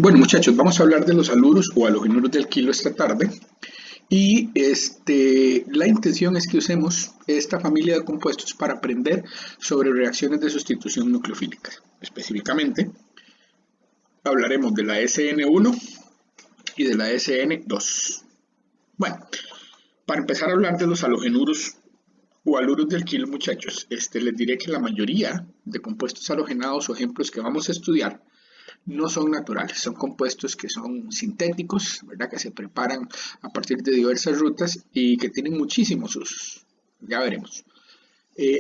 Bueno, muchachos, vamos a hablar de los halurus o halogenuros de alquilo esta tarde. Y la intención es que usemos esta familia de compuestos para aprender sobre reacciones de sustitución nucleofílica. Específicamente, hablaremos de la SN1 y de la SN2. Bueno, para empezar a hablar de los halogenuros o halurus de alquilo, muchachos, les diré que la mayoría de compuestos halogenados o ejemplos que vamos a estudiar no son naturales, son compuestos que son sintéticos, ¿verdad? Que se preparan a partir de diversas rutas y que tienen muchísimos usos. Ya veremos.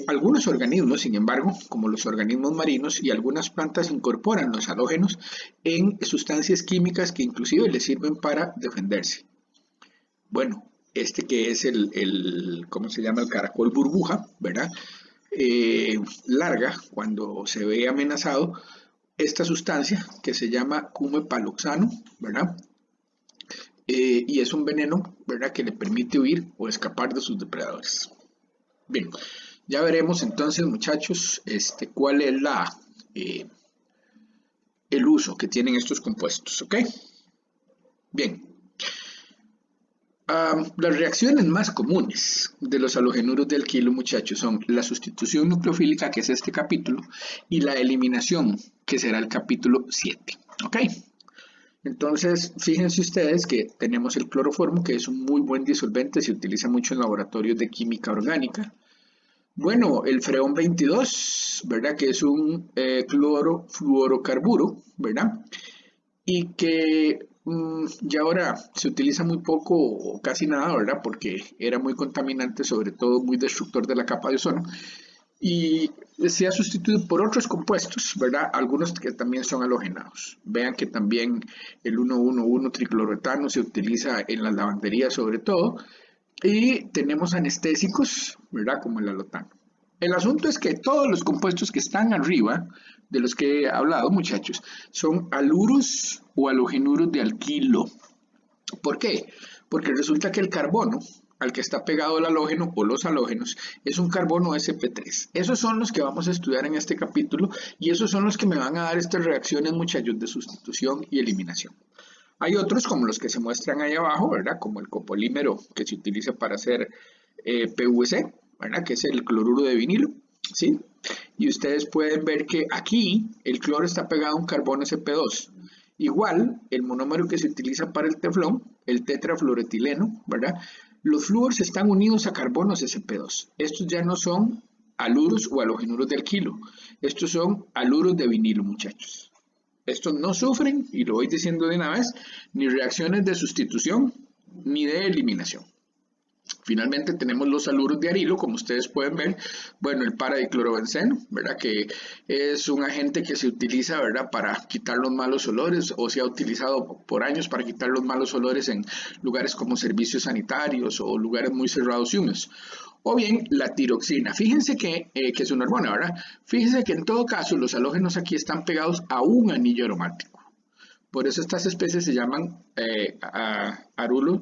Algunos organismos, sin embargo, como los organismos marinos y algunas plantas, incorporan los halógenos en sustancias químicas que inclusive les sirven para defenderse. Bueno, que es ¿cómo se llama? El caracol burbuja, ¿verdad? Larga cuando se ve amenazado esta sustancia que se llama cumepaloxano, ¿verdad? Y es un veneno, ¿verdad? Que le permite huir o escapar de sus depredadores. Bien, ya veremos entonces, muchachos, cuál es el uso que tienen estos compuestos, ¿ok? Bien. Las reacciones más comunes de los halogenuros de alquilo, muchachos, son la sustitución nucleofílica, que es este capítulo, y la eliminación, que será el capítulo 7. ¿Ok? Entonces, fíjense ustedes que tenemos el cloroformo, que es un muy buen disolvente, se utiliza mucho en laboratorios de química orgánica. Bueno, el freón 22, ¿verdad? Que es un clorofluorocarburo, ¿verdad? Y que ya ahora se utiliza muy poco o casi nada, ¿verdad? Porque era muy contaminante, sobre todo muy destructor de la capa de ozono. Y se ha sustituido por otros compuestos, ¿verdad? Algunos que también son halogenados. Vean que también el 1,1,1-tricloroetano se utiliza en las lavanderías sobre todo. Y tenemos anestésicos, ¿verdad? Como el alotano. El asunto es que todos los compuestos que están arriba, de los que he hablado, muchachos, son halurus o halogenuros de alquilo. ¿Por qué? Porque resulta que el carbono al que está pegado el halógeno o los halógenos es un carbono sp3. Esos son los que vamos a estudiar en este capítulo y esos son los que me van a dar estas reacciones, muchachos, de sustitución y eliminación. Hay otros como los que se muestran ahí abajo, ¿verdad? Como el copolímero que se utiliza para hacer PVC, ¿verdad? Que es el cloruro de vinilo, ¿sí? Y ustedes pueden ver que aquí el cloro está pegado a un carbono sp2. Igual, el monómero que se utiliza para el teflón, el tetrafluoretileno, ¿verdad? Los flúors están unidos a carbonos sp2. Estos ya no son haluros o halogenuros de alquilo. Estos son haluros de vinilo, muchachos. Estos no sufren, y lo voy diciendo de una vez, ni reacciones de sustitución ni de eliminación. Finalmente tenemos los haluros de arilo, como ustedes pueden ver. Bueno, el paradiclorobenceno, ¿verdad? Que es un agente que se utiliza, ¿verdad? Para quitar los malos olores, o se ha utilizado por años para quitar los malos olores en lugares como servicios sanitarios o lugares muy cerrados y húmedos. O bien la tiroxina. Fíjense que es una hormona, ¿verdad? Fíjense que en todo caso los halógenos aquí están pegados a un anillo aromático. Por eso estas especies se llaman halurus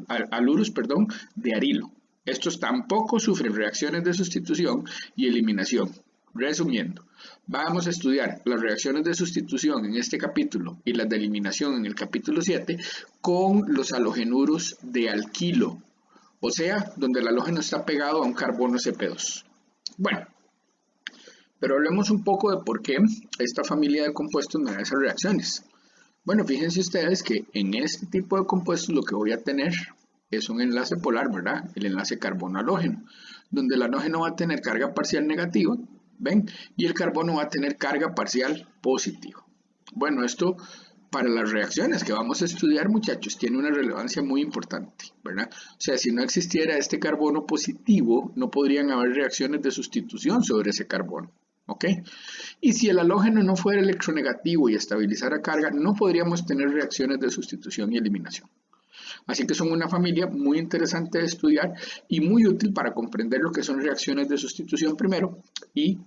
de arilo. Estos tampoco sufren reacciones de sustitución y eliminación. Resumiendo, vamos a estudiar las reacciones de sustitución en este capítulo y las de eliminación en el capítulo 7 con los halogenuros de alquilo, o sea, donde el halógeno está pegado a un carbono sp2. Bueno, pero hablemos un poco de por qué esta familia de compuestos me da esas reacciones. Bueno, fíjense ustedes que en este tipo de compuestos lo que voy a tener es un enlace polar, ¿verdad? El enlace carbono-halógeno, donde el halógeno va a tener carga parcial negativa, ¿ven? Y el carbono va a tener carga parcial positiva. Bueno, esto para las reacciones que vamos a estudiar, muchachos, tiene una relevancia muy importante, ¿verdad? O sea, si no existiera este carbono positivo, no podrían haber reacciones de sustitución sobre ese carbono. ¿Ok? Y si el halógeno no fuera electronegativo y estabilizara carga, no podríamos tener reacciones de sustitución y eliminación. Así que son una familia muy interesante de estudiar y muy útil para comprender lo que son reacciones de sustitución primero y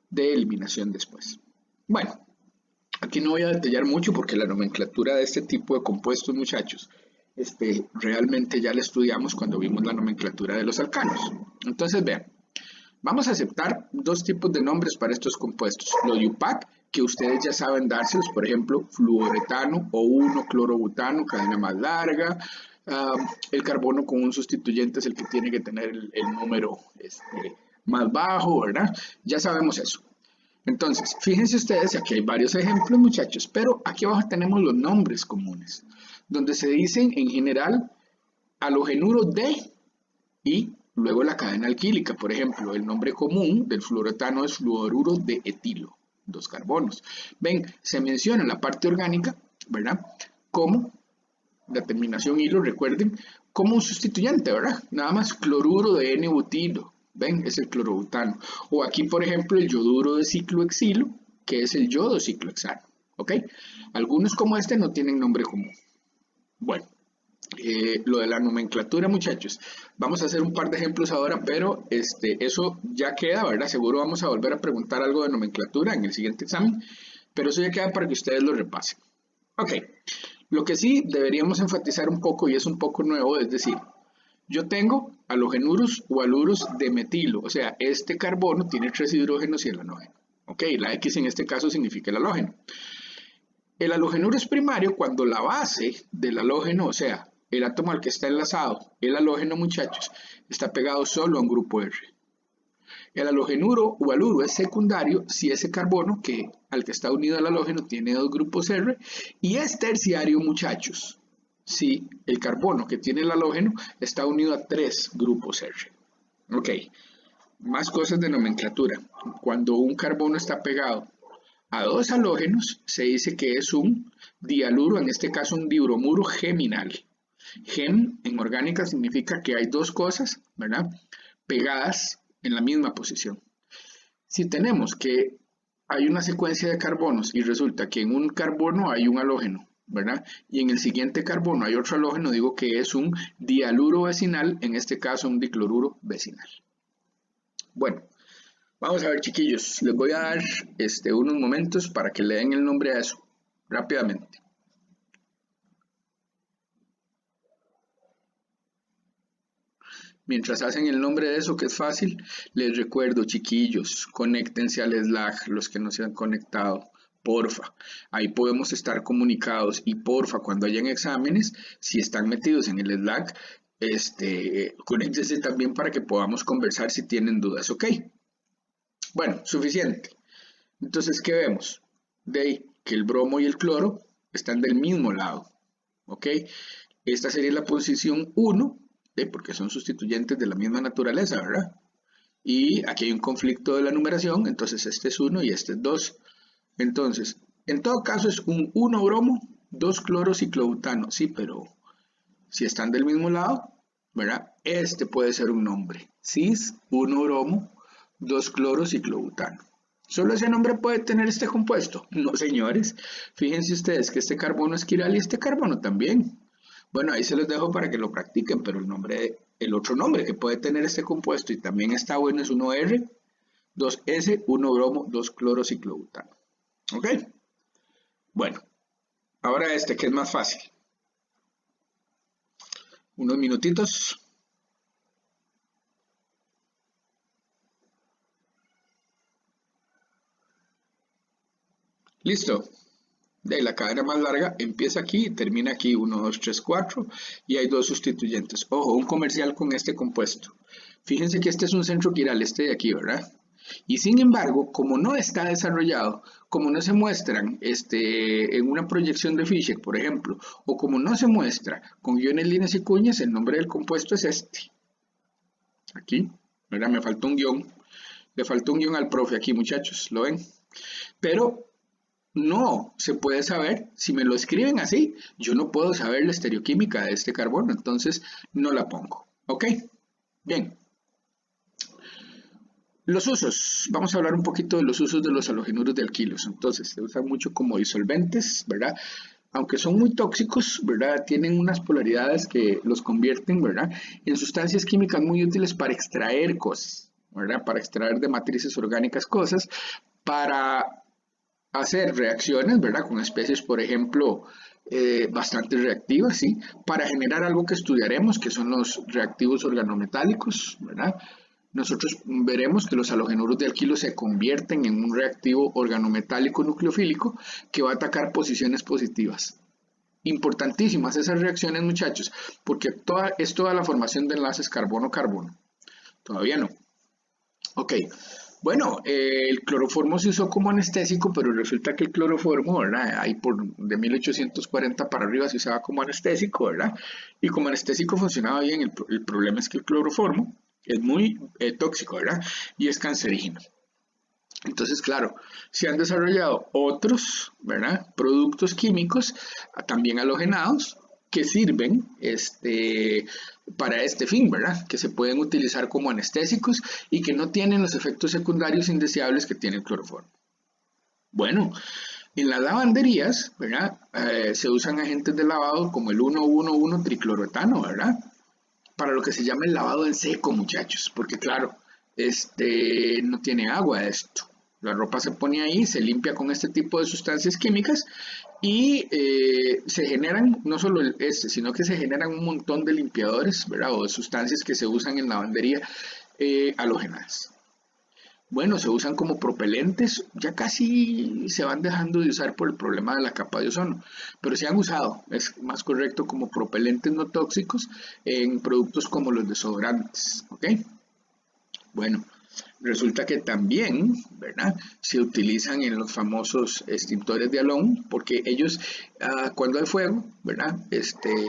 de eliminación después. Bueno, aquí no voy a detallar mucho porque la nomenclatura de este tipo de compuestos, muchachos, realmente ya la estudiamos cuando vimos la nomenclatura de los alcanos. Entonces, vean. Vamos a aceptar dos tipos de nombres para estos compuestos, los IUPAC que ustedes ya saben dárselos, por ejemplo, fluoretano o 1-clorobutano, cadena más larga. El carbono con un sustituyente es el que tiene que tener el número más bajo, ¿verdad? Ya sabemos eso. Entonces, fíjense ustedes, aquí hay varios ejemplos, muchachos, pero aquí abajo tenemos los nombres comunes, donde se dicen en general halogenuro de y luego la cadena alquílica. Por ejemplo, el nombre común del fluoretano es fluoruro de etilo, 2 carbonos. Ven, se menciona la parte orgánica, ¿verdad? Como la terminación hilo, recuerden, como un sustituyente, ¿verdad? Nada más cloruro de N-butilo, ven, es el clorobutano. O aquí, por ejemplo, el yoduro de ciclohexilo, que es el yodo ciclohexano, ¿ok? Algunos como este no tienen nombre común. Bueno, lo de la nomenclatura, muchachos, vamos a hacer un par de ejemplos ahora, pero eso ya queda, ¿verdad? Seguro vamos a volver a preguntar algo de nomenclatura en el siguiente examen, pero eso ya queda para que ustedes lo repasen. Ok, lo que sí deberíamos enfatizar un poco, y es un poco nuevo, es decir, yo tengo halogenuros o haluros de metilo, o sea, este carbono tiene 3 hidrógenos y el halógeno. Ok, la X en este caso significa el halógeno. El halogenuro es primario cuando la base del halógeno, o sea, el átomo al que está enlazado, el halógeno, muchachos, está pegado solo a un grupo R. El halogenuro o haluro es secundario si ese carbono al que está unido al halógeno tiene 2 grupos R, y es terciario, muchachos, si el carbono que tiene el halógeno está unido a 3 grupos R. Ok, más cosas de nomenclatura. Cuando un carbono está pegado a 2 halógenos, se dice que es un dihaluro, en este caso un dibromuro geminal. Gem en orgánica significa que hay 2 cosas, ¿verdad?, pegadas en la misma posición. Si tenemos que hay una secuencia de carbonos y resulta que en un carbono hay un halógeno, ¿verdad?, y en el siguiente carbono hay otro halógeno, digo que es un dihaluro vecinal, en este caso un dicloruro vecinal. Bueno, vamos a ver, chiquillos, les voy a dar unos momentos para que le den el nombre a eso, rápidamente. Mientras hacen el nombre de eso, que es fácil, les recuerdo, chiquillos, conéctense al Slack, los que no se han conectado, porfa. Ahí podemos estar comunicados y porfa, cuando hayan exámenes, si están metidos en el Slack, conéctense también para que podamos conversar si tienen dudas, ¿ok? Bueno, suficiente. Entonces, ¿qué vemos? De ahí que el bromo y el cloro están del mismo lado, ¿ok? Esta sería la posición 1, porque son sustituyentes de la misma naturaleza, ¿verdad? Y aquí hay un conflicto de la numeración, entonces este es 1 y este es 2. Entonces, en todo caso es un 1 bromo, 2 clorociclobutano, sí, pero si están del mismo lado, ¿verdad? Este puede ser un nombre, cis 1 bromo, 2 clorociclobutano. ¿Solo ese nombre puede tener este compuesto? No, señores. Fíjense ustedes que este carbono es quiral y este carbono también. Bueno, ahí se los dejo para que lo practiquen, pero el otro nombre que puede tener este compuesto y también está bueno es 1R, 2S, 1 bromo, 2 clorociclobutano. ¿Ok? Bueno, ahora que es más fácil. Unos minutitos. Listo. De la cadena más larga empieza aquí y termina aquí, 1, 2, 3, 4, y hay 2 sustituyentes. Ojo, un comercial con este compuesto. Fíjense que este es un centro quiral, este de aquí, ¿verdad? Y sin embargo, como no está desarrollado, como no se muestran en una proyección de Fischer, por ejemplo, o como no se muestra con guiones, líneas y cuñas, el nombre del compuesto es este. Aquí, ¿verdad? Me faltó un guión. Le faltó un guión al profe aquí, muchachos, ¿lo ven? Pero no se puede saber, si me lo escriben así, yo no puedo saber la estereoquímica de este carbono, entonces no la pongo. ¿Ok? Bien. Los usos. Vamos a hablar un poquito de los usos de los halogenuros de alquilos. Entonces, se usan mucho como disolventes, ¿verdad? Aunque son muy tóxicos, ¿verdad? Tienen unas polaridades que los convierten, ¿verdad?, en sustancias químicas muy útiles para extraer cosas, ¿verdad? Para extraer de matrices orgánicas cosas, para hacer reacciones, ¿verdad?, con especies, por ejemplo, bastante reactivas, ¿sí?, para generar algo que estudiaremos, que son los reactivos organometálicos, ¿verdad? nosotros veremos que los halogenuros de alquilo se convierten en un reactivo organometálico nucleofílico que va a atacar posiciones positivas. Importantísimas esas reacciones, muchachos, porque es toda la formación de enlaces carbono-carbono. Todavía no. Ok, bueno, el cloroformo se usó como anestésico, pero resulta que el cloroformo, ¿verdad? Ahí de 1840 para arriba se usaba como anestésico, ¿verdad? Y como anestésico funcionaba bien, el problema es que el cloroformo es muy tóxico, ¿verdad? Y es cancerígeno. Entonces, claro, se han desarrollado otros, ¿verdad?, productos químicos también halogenados que sirven para este fin, ¿verdad?, que se pueden utilizar como anestésicos y que no tienen los efectos secundarios indeseables que tiene el cloroformo. Bueno, en las lavanderías, ¿verdad?, se usan agentes de lavado como el 1,1,1-tricloroetano, ¿verdad?, para lo que se llama el lavado en seco, muchachos, porque claro, no tiene agua esto. La ropa se pone ahí, se limpia con este tipo de sustancias químicas y se generan, no solo sino que se generan un montón de limpiadores, ¿verdad? O de sustancias que se usan en lavandería halogenadas. Bueno, se usan como propelentes, ya casi se van dejando de usar por el problema de la capa de ozono, pero se han usado, es más correcto, como propelentes no tóxicos en productos como los desodorantes, ¿ok? Bueno, resulta que también, ¿verdad?, se utilizan en los famosos extintores de halón, porque ellos, cuando hay fuego, ¿verdad?,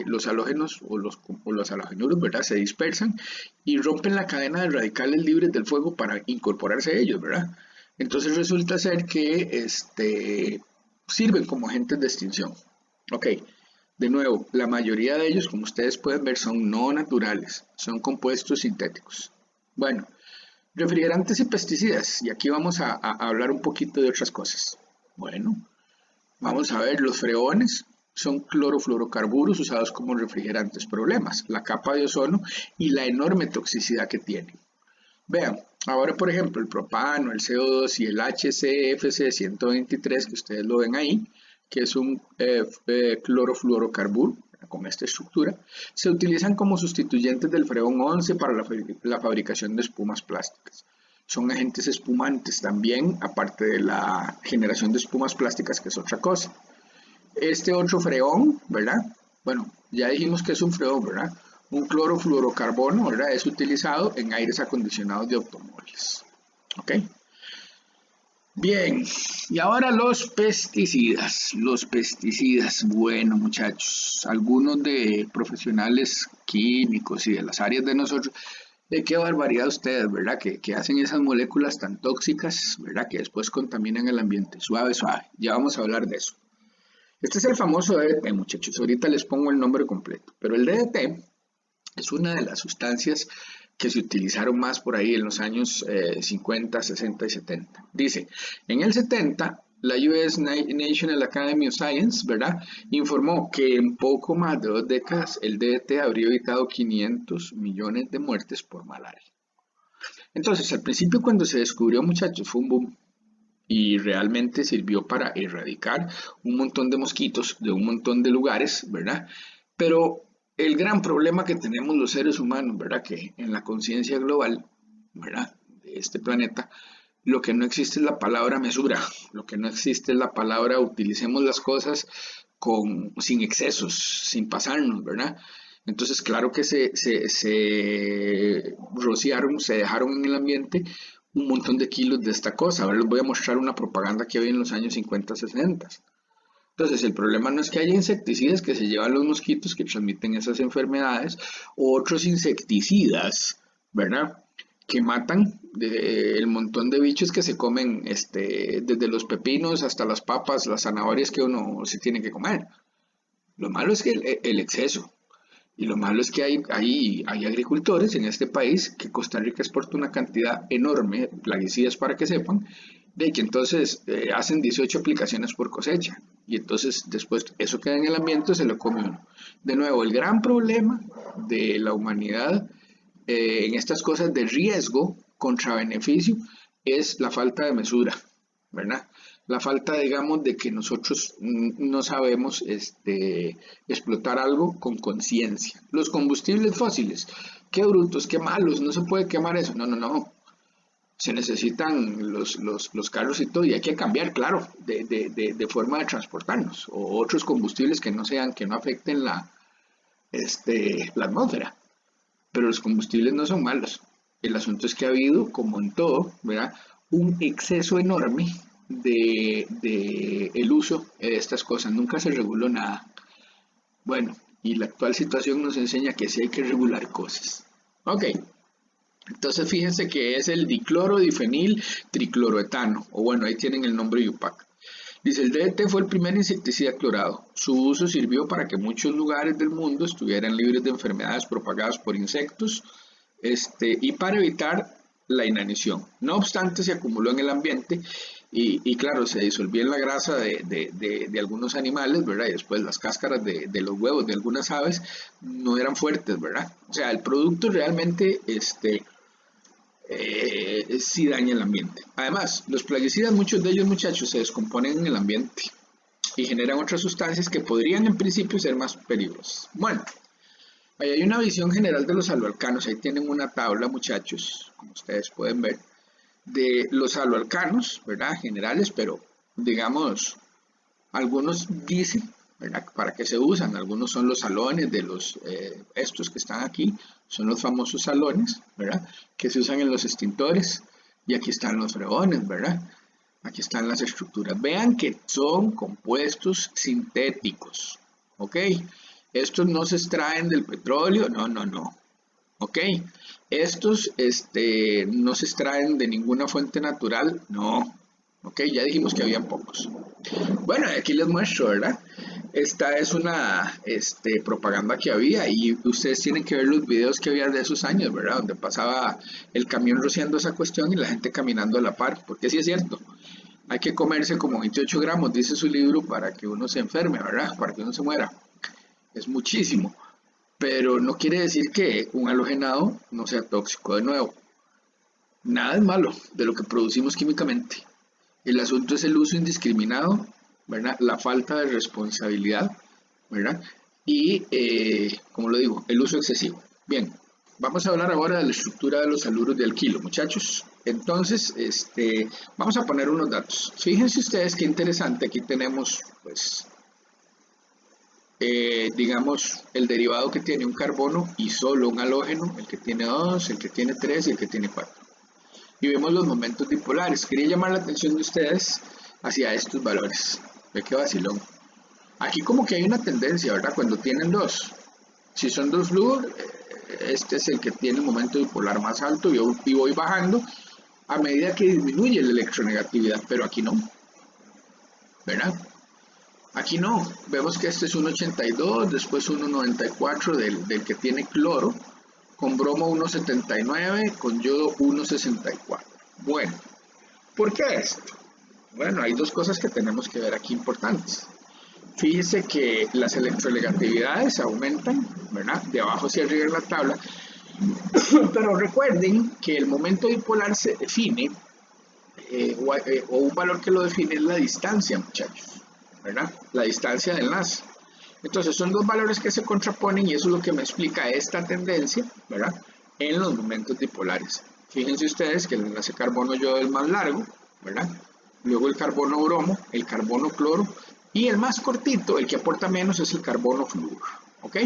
los halógenos o los halogenuros, ¿verdad?, se dispersan y rompen la cadena de radicales libres del fuego para incorporarse a ellos, ¿verdad? Entonces resulta ser que sirven como agentes de extinción. Ok, de nuevo, la mayoría de ellos, como ustedes pueden ver, son no naturales, son compuestos sintéticos. Bueno, refrigerantes y pesticidas, y aquí vamos a hablar un poquito de otras cosas. Bueno, vamos a ver, los freones son clorofluorocarburos usados como refrigerantes. Problemas, la capa de ozono y la enorme toxicidad que tienen. Vean, ahora por ejemplo el propano, el CO2 y el HCFC 123, que ustedes lo ven ahí, que es un clorofluorocarburo con esta estructura, se utilizan como sustituyentes del freón 11 para la fabricación de espumas plásticas. Son agentes espumantes también, aparte de la generación de espumas plásticas, que es otra cosa. Este otro freón, ¿verdad? Bueno, ya dijimos que es un freón, ¿verdad? Un clorofluorocarbono, ¿verdad?, es utilizado en aires acondicionados de automóviles. ¿Ok? Bien, y ahora los pesticidas. Los pesticidas, bueno, muchachos, algunos de profesionales químicos y de las áreas de nosotros, de qué barbaridad ustedes, ¿verdad? Que hacen esas moléculas tan tóxicas, ¿verdad?, que después contaminan el ambiente. Suave, suave, ya vamos a hablar de eso. Este es el famoso DDT, muchachos, ahorita les pongo el nombre completo, pero el DDT es una de las sustancias que se utilizaron más por ahí en los años 50, 60 y 70. Dice, en el 70, la US National Academy of Science, ¿verdad?, informó que en poco más de 2 décadas el DDT habría evitado 500 millones de muertes por malaria. Entonces, al principio cuando se descubrió, muchachos, fue un boom y realmente sirvió para erradicar un montón de mosquitos de un montón de lugares, ¿verdad? Pero el gran problema que tenemos los seres humanos, ¿verdad?, que en la conciencia global, ¿verdad?, de este planeta, lo que no existe es la palabra mesura, lo que no existe es la palabra utilicemos las cosas sin excesos, sin pasarnos, ¿verdad? Entonces, claro que se rociaron, se dejaron en el ambiente un montón de kilos de esta cosa. Ahora les voy a mostrar una propaganda que había en los años 50, 60. Entonces, el problema no es que haya insecticidas que se llevan los mosquitos que transmiten esas enfermedades, o otros insecticidas, ¿verdad?, que matan el montón de bichos que se comen, desde los pepinos hasta las papas, las zanahorias que uno se tiene que comer. Lo malo es que el exceso. Y lo malo es que hay agricultores en este país, que Costa Rica exporta una cantidad enorme, plaguicidas para que sepan, de que entonces hacen 18 aplicaciones por cosecha. Y entonces después eso queda en el ambiente, se lo come uno. De nuevo, el gran problema de la humanidad en estas cosas de riesgo contra beneficio es la falta de mesura, ¿verdad? la falta, digamos, de que nosotros no sabemos explotar algo con conciencia. Los combustibles fósiles, qué brutos, qué malos, no se puede quemar eso. No, no, no. Se necesitan los carros y todo, y hay que cambiar, claro, de forma de transportarnos, o otros combustibles que no sean, que no afecten la atmósfera. Pero los combustibles no son malos. El asunto es que ha habido, como en todo, ¿verdad?, un exceso enorme de el uso de estas cosas. Nunca se reguló nada. Bueno, y la actual situación nos enseña que sí hay que regular cosas. Ok, entonces fíjense que es el diclorodifenil tricloroetano, o bueno, ahí tienen el nombre UPAC. Dice, el DDT fue el primer insecticida clorado. Su uso sirvió para que muchos lugares del mundo estuvieran libres de enfermedades propagadas por insectos, y para evitar la inanición. No obstante, se acumuló en el ambiente y claro, se disolvía en la grasa de algunos animales, ¿verdad? Y después las cáscaras de los huevos de algunas aves no eran fuertes, ¿verdad? O sea, el producto realmente sí daña el ambiente. Además, los plaguicidas, muchos de ellos, muchachos, se descomponen en el ambiente y generan otras sustancias que podrían en principio ser más peligrosas. Bueno, ahí hay una visión general de los aloalcanos. Ahí tienen una tabla, muchachos, como ustedes pueden ver, de los aloalcanos, ¿verdad? Generales, pero digamos, algunos dicen, ¿verdad?, para qué se usan. Algunos son los salones de los, estos que están aquí, son los famosos salones, ¿verdad?, que se usan en los extintores. Y aquí están los freones, ¿verdad? Aquí están las estructuras. Vean que son compuestos sintéticos, ¿ok? Estos no se extraen del petróleo, no, no, no, ¿ok? Estos no se extraen de ninguna fuente natural, no, ¿ok? Ya dijimos que habían pocos. Bueno, aquí les muestro, ¿verdad? Esta es una propaganda que había y ustedes tienen que ver los videos que había de esos años, ¿verdad? Donde pasaba el camión rociando esa cuestión y la gente caminando a la par, porque sí es cierto, hay que comerse como 28 gramos, dice su libro, para que uno se enferme, ¿verdad? Para que uno se muera. Es muchísimo, pero no quiere decir que un halogenado no sea tóxico. De nuevo, nada es malo de lo que producimos químicamente. El asunto es el uso indiscriminado, ¿verdad?, la falta de responsabilidad, ¿verdad?, y, como lo digo, el uso excesivo. Bien, vamos a hablar ahora de la estructura de los haluros de alquilo, muchachos. Entonces, vamos a poner unos datos. Fíjense ustedes qué interesante. Aquí tenemos, pues, digamos, el derivado que tiene un carbono y solo un halógeno, el que tiene 2, el que tiene 3 y el que tiene 4. Y vemos los momentos dipolares. Quería llamar la atención de ustedes hacia estos valores. Ve qué vacilón. Aquí como que hay una tendencia, ¿verdad? Cuando tienen dos. Si son dos flúor, este es el que tiene el momento dipolar más alto y voy bajando a medida que disminuye la electronegatividad, pero aquí no, ¿verdad? Aquí no, vemos que este es un 82, después un 94 del que tiene cloro, con bromo 1,79, con yodo 1,64. Bueno, ¿por qué esto? Bueno, hay dos cosas que tenemos que ver aquí importantes. Fíjense que las electronegatividades aumentan, ¿verdad?, de abajo hacia arriba en la tabla, pero recuerden que el momento dipolar se define, o un valor que lo define es la distancia, muchachos, ¿verdad?, la distancia de enlace. Entonces son dos valores que se contraponen y eso es lo que me explica esta tendencia, ¿verdad?, en los momentos dipolares. Fíjense ustedes que el enlace carbono-yodo es el más largo, ¿verdad?, luego el carbono-bromo, el carbono-cloro y el más cortito, el que aporta menos, es el carbono-flúor, ¿ok?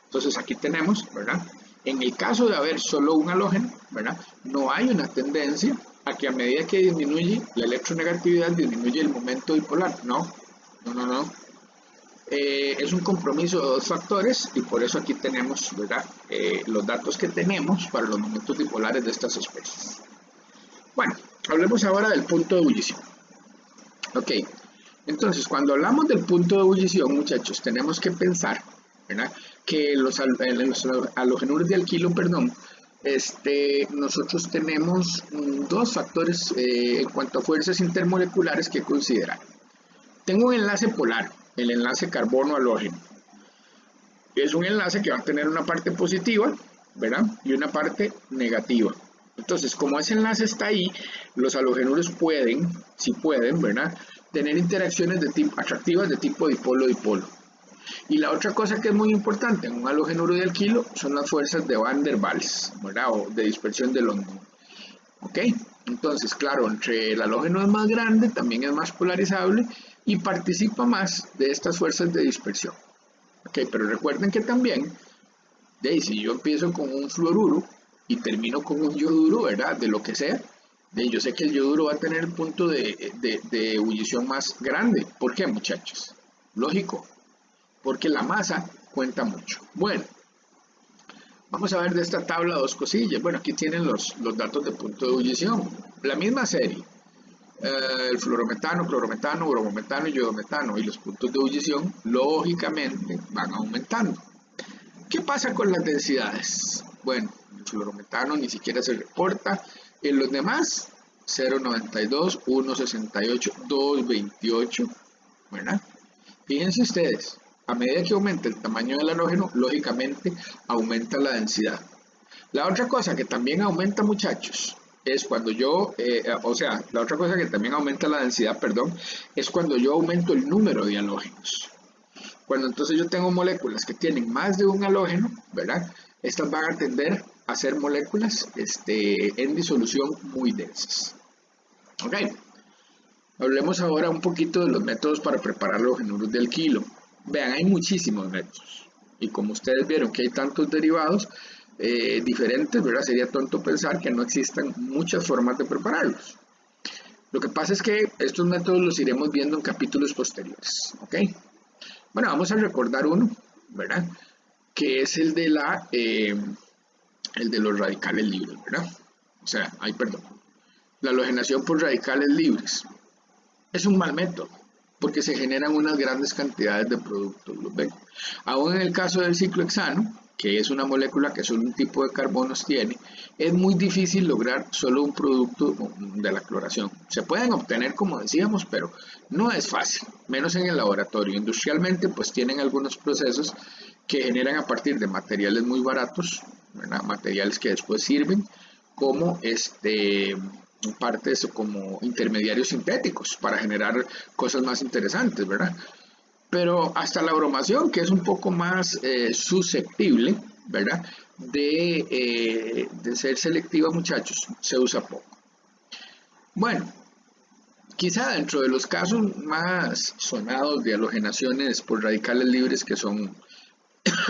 Entonces aquí tenemos, ¿verdad?, en el caso de haber solo un halógeno, ¿verdad?, no hay una tendencia a que a medida que disminuye la electronegatividad, disminuye el momento dipolar. No, no, no, no. Es un compromiso de dos factores y por eso aquí tenemos, ¿verdad?, los datos que tenemos para los momentos dipolares de estas especies. Bueno, hablemos ahora del punto de ebullición. Ok, entonces cuando hablamos del punto de ebullición, muchachos, tenemos que pensar, ¿verdad?, que los halogenuros de alquilo, perdón, nosotros tenemos dos factores en cuanto a fuerzas intermoleculares que considerar. Tengo un enlace polar, el enlace carbono-halógeno. Es un enlace que va a tener una parte positiva, ¿verdad?, y una parte negativa. Entonces, como ese enlace está ahí, los halogenuros pueden, si pueden, ¿verdad?, tener interacciones de tipo atractivas de tipo dipolo-dipolo. Y la otra cosa que es muy importante en un halogenuro de alquilo son las fuerzas de Van der Waals, ¿verdad?, o de dispersión de London. ¿Ok? Entonces, claro, entre el halógeno es más grande, también es más polarizable y participa más de estas fuerzas de dispersión. ¿Ok? Pero recuerden que también, si yo empiezo con un fluoruro y termino con un yoduro, ¿verdad?, de lo que sea, yo sé que el yoduro va a tener el punto de ebullición más grande. ¿Por qué, muchachos? Lógico, porque la masa cuenta mucho. Bueno, vamos a ver de esta tabla dos cosillas. Bueno, aquí tienen los datos de punto de ebullición. La misma serie. El fluorometano, clorometano, bromometano y yodometano. Y los puntos de ebullición, lógicamente, van aumentando. ¿Qué pasa con las densidades? Bueno, el fluorometano ni siquiera se reporta. En los demás, 0,92, 1,68, 2,28. ¿Verdad? Fíjense ustedes, a medida que aumenta el tamaño del halógeno, lógicamente aumenta la densidad. La otra cosa que también aumenta, muchachos, es cuando yo, la otra cosa que también aumenta la densidad, perdón, es cuando yo aumento el número de halógenos. Cuando entonces yo tengo moléculas que tienen más de un halógeno, ¿verdad? Estas van a tender a ser moléculas en disolución muy densas. ¿Ok? Hablemos ahora un poquito de los métodos para preparar los halogenuros de alquilo. Vean, hay muchísimos métodos. Y como ustedes vieron que hay tantos derivados diferentes, ¿verdad? Sería tonto pensar que no existan muchas formas de prepararlos. Lo que pasa es que estos métodos los iremos viendo en capítulos posteriores. ¿Ok? Bueno, vamos a recordar uno, ¿verdad? Que es el de los radicales libres, ¿verdad? O sea, la halogenación por radicales libres. Es un mal método, porque se generan unas grandes cantidades de productos, ¿lo ven? Aún en el caso del ciclohexano, que es una molécula que solo un tipo de carbonos tiene, es muy difícil lograr solo un producto de la cloración. Se pueden obtener, como decíamos, pero no es fácil, menos en el laboratorio. Industrialmente, pues tienen algunos procesos que generan a partir de materiales muy baratos, ¿verdad? Materiales que después sirven como partes como intermediarios sintéticos para generar cosas más interesantes, ¿verdad? Pero hasta la bromación, que es un poco más susceptible, ¿verdad? De ser selectiva, muchachos, se usa poco. Bueno, quizá dentro de los casos más sonados de halogenaciones por radicales libres que son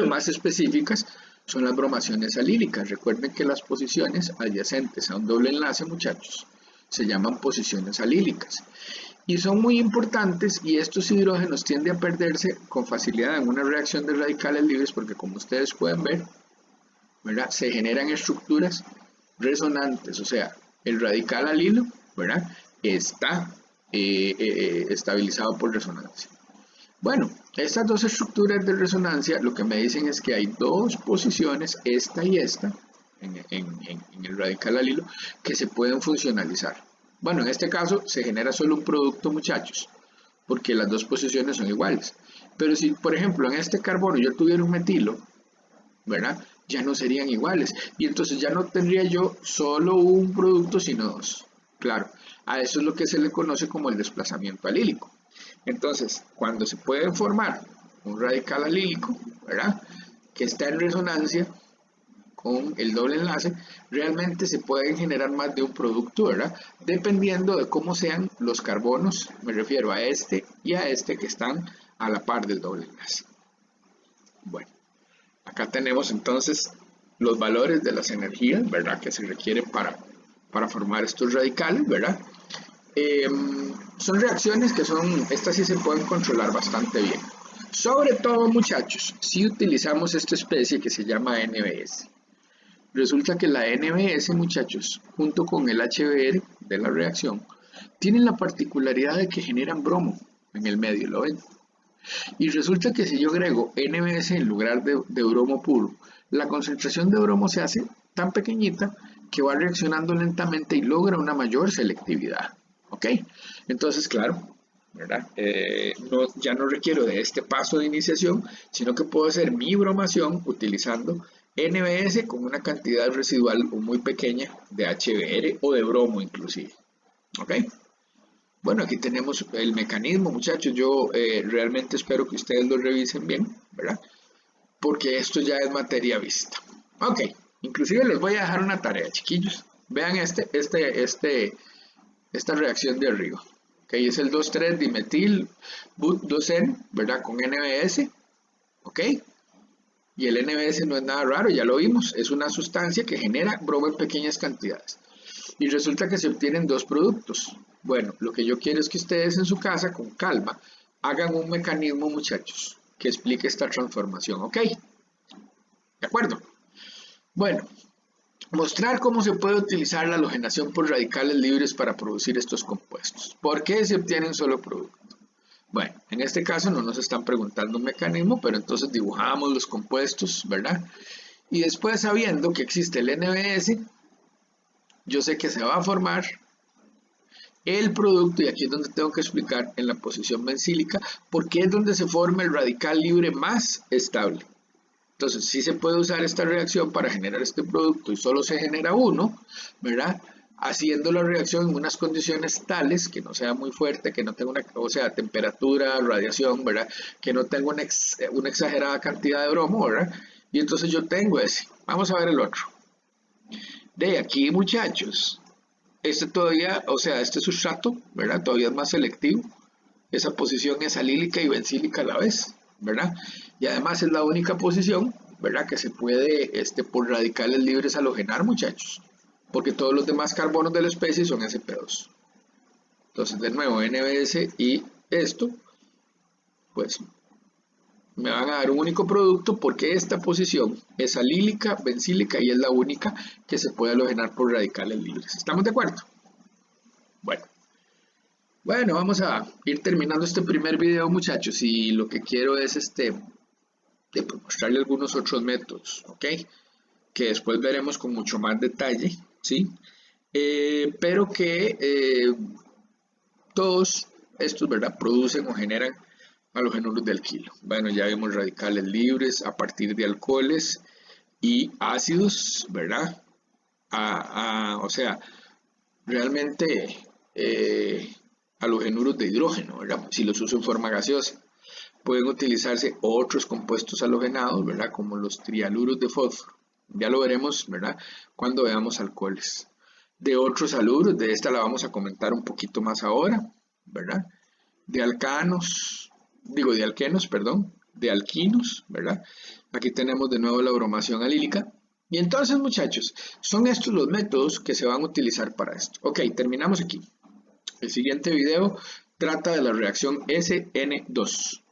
más específicas, son las bromaciones alílicas. Recuerden que las posiciones adyacentes a un doble enlace, muchachos, se llaman posiciones alílicas. Y son muy importantes y estos hidrógenos tienden a perderse con facilidad en una reacción de radicales libres porque, como ustedes pueden ver, ¿verdad?, se generan estructuras resonantes. O sea, el radical alilo, ¿verdad?, está estabilizado por resonancia. Bueno, estas dos estructuras de resonancia lo que me dicen es que hay dos posiciones, esta y esta, en el radical alilo, que se pueden funcionalizar. Bueno, en este caso se genera solo un producto, muchachos, porque las dos posiciones son iguales. Pero si, por ejemplo, en este carbono yo tuviera un metilo, ¿verdad?, ya no serían iguales. Y entonces ya no tendría yo solo un producto, sino dos. Claro, a eso es lo que se le conoce como el desplazamiento alílico. Entonces, cuando se puede formar un radical alílico, ¿verdad?, que está en resonancia con el doble enlace, realmente se pueden generar más de un producto, ¿verdad?, dependiendo de cómo sean los carbonos, me refiero a este y a este que están a la par del doble enlace. Bueno, acá tenemos entonces los valores de las energías, ¿verdad?, que se requieren para formar estos radicales, ¿verdad? Son reacciones que estas sí se pueden controlar bastante bien. Sobre todo, muchachos, si utilizamos esta especie que se llama NBS. Resulta que la NBS, muchachos, junto con el HBr de la reacción, tienen la particularidad de que generan bromo en el medio, ¿lo ven? Y resulta que si yo agrego NBS en lugar de bromo puro, la concentración de bromo se hace tan pequeñita que va reaccionando lentamente y logra una mayor selectividad. ¿Ok? Entonces, claro, ¿verdad? Ya no requiero de este paso de iniciación, sino que puedo hacer mi bromación utilizando NBS con una cantidad residual o muy pequeña de HBr o de bromo inclusive. ¿Ok? Bueno, aquí tenemos el mecanismo, muchachos. Yo realmente espero que ustedes lo revisen bien, ¿verdad? Porque esto ya es materia vista. Ok, inclusive les voy a dejar una tarea, chiquillos. Vean esta reacción de arriba. Ok, es el 2,3-dimetil but-2-en, ¿verdad? Con NBS. Ok, y el NBS no es nada raro, ya lo vimos. Es una sustancia que genera bromo en pequeñas cantidades. Y resulta que se obtienen dos productos. Bueno, lo que yo quiero es que ustedes en su casa, con calma, hagan un mecanismo, muchachos, que explique esta transformación. ¿Ok? ¿De acuerdo? Bueno, mostrar cómo se puede utilizar la halogenación por radicales libres para producir estos compuestos. ¿Por qué se obtiene un solo producto? Bueno, en este caso no nos están preguntando un mecanismo, pero entonces dibujamos los compuestos, ¿verdad? Y después, sabiendo que existe el NBS, yo sé que se va a formar el producto, y aquí es donde tengo que explicar en la posición bencílica, porque es donde se forma el radical libre más estable. Entonces, sí se puede usar esta reacción para generar este producto y solo se genera uno, ¿verdad? Haciendo la reacción en unas condiciones tales que no sea muy fuerte, que no tenga una, o sea, temperatura, radiación, ¿verdad? Que no tenga una exagerada cantidad de bromo, ¿verdad? Y entonces yo tengo ese. Vamos a ver el otro. De aquí, muchachos, este todavía, o sea, este sustrato, ¿verdad? Todavía es más selectivo. Esa posición es alílica y bencílica a la vez, ¿verdad? Y además es la única posición, ¿verdad? Que se puede, por radicales libres halogenar, muchachos. Porque todos los demás carbonos de la especie son sp2. Entonces, de nuevo, NBS y esto, pues, me van a dar un único producto porque esta posición es alílica, bencílica y es la única que se puede halogenar por radicales libres. ¿Estamos de acuerdo? Bueno, vamos a ir terminando este primer video, muchachos, y lo que quiero es mostrarle algunos otros métodos, ¿ok? Que después veremos con mucho más detalle, ¿sí? Pero que todos estos, ¿verdad? Producen o generan halogenuros de alquilo. Bueno, ya vimos radicales libres a partir de alcoholes y ácidos, ¿verdad? O sea, realmente halogenuros de hidrógeno, ¿verdad? Si los uso en forma gaseosa. Pueden utilizarse otros compuestos halogenados, ¿verdad? Como los trialuros de fósforo. Ya lo veremos, ¿verdad? Cuando veamos alcoholes. De otros haluros, de esta la vamos a comentar un poquito más ahora, ¿verdad? De alquenos, perdón, de alquinos, ¿verdad? Aquí tenemos de nuevo la bromación alílica. Y entonces, muchachos, son estos los métodos que se van a utilizar para esto. Ok, terminamos aquí. El siguiente video trata de la reacción SN2.